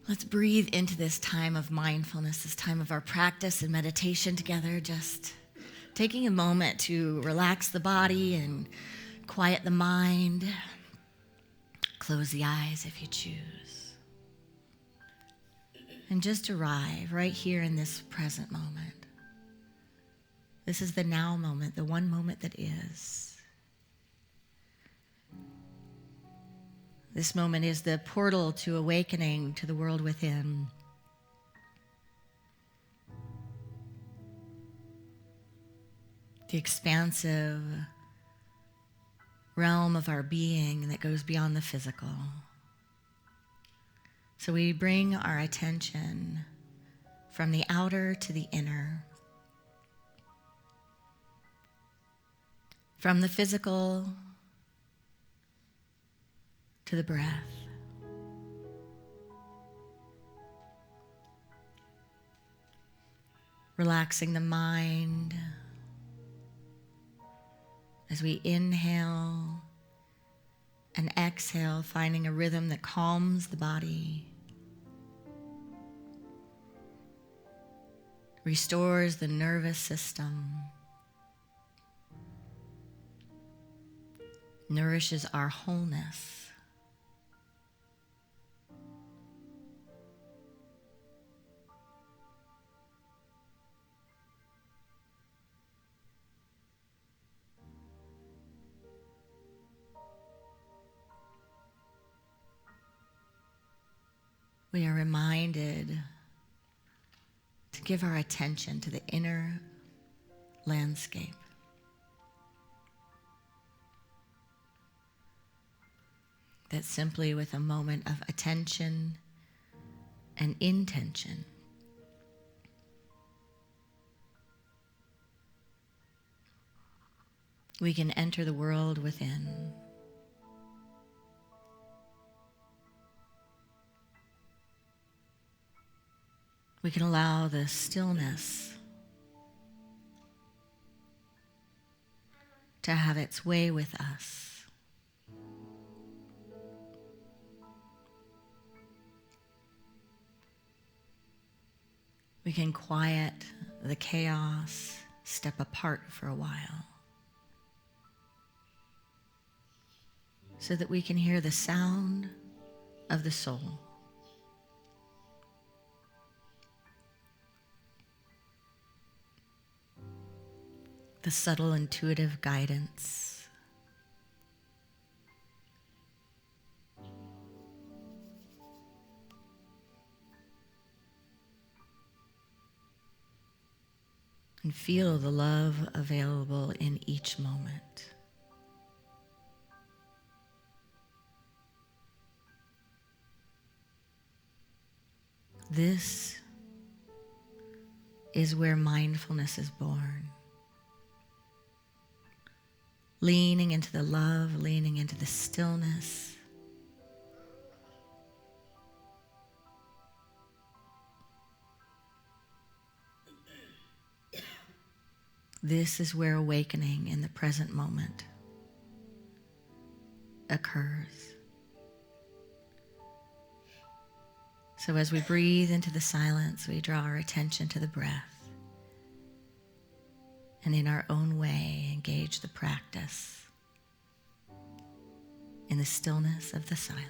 Let's breathe into this time of mindfulness, this time of our practice and meditation together, just taking a moment to relax the body and quiet the mind. Close the eyes if you choose. And just arrive right here in this present moment. This is the now moment, the one moment that is. This moment is the portal to awakening to the world within. The expansive realm of our being that goes beyond the physical. So we bring our attention from the outer to the inner, from the physical to the breath. Relaxing the mind as we inhale and exhale, finding a rhythm that calms the body, restores the nervous system, nourishes our wholeness. We are reminded to give our attention to the inner landscape. That simply with a moment of attention and intention, we can enter the world within. We can allow the stillness to have its way with us. We can quiet the chaos, step apart for a while, so that we can hear the sound of the soul. The subtle intuitive guidance. And feel the love available in each moment. This is where mindfulness is born. Leaning into the love, leaning into the stillness. This is where awakening in the present moment occurs. So as we breathe into the silence, we draw our attention to the breath. And in our own way, engage the practice in the stillness of the silence.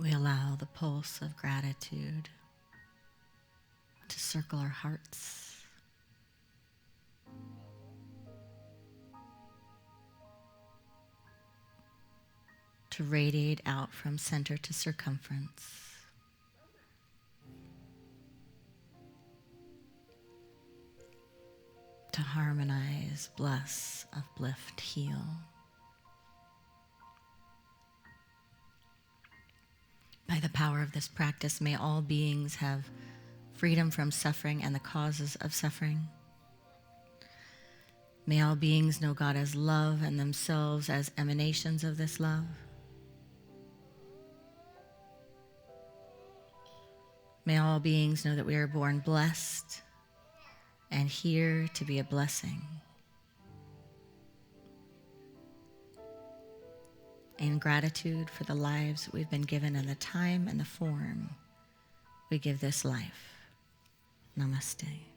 We allow the pulse of gratitude to circle our hearts. To radiate out from center to circumference. To harmonize, bless, uplift, heal. By the power of this practice, may all beings have freedom from suffering and the causes of suffering. May all beings know God as love and themselves as emanations of this love. May all beings know that we are born blessed and here to be a blessing. In gratitude for the lives we've been given and the time and the form we give this life. Namaste.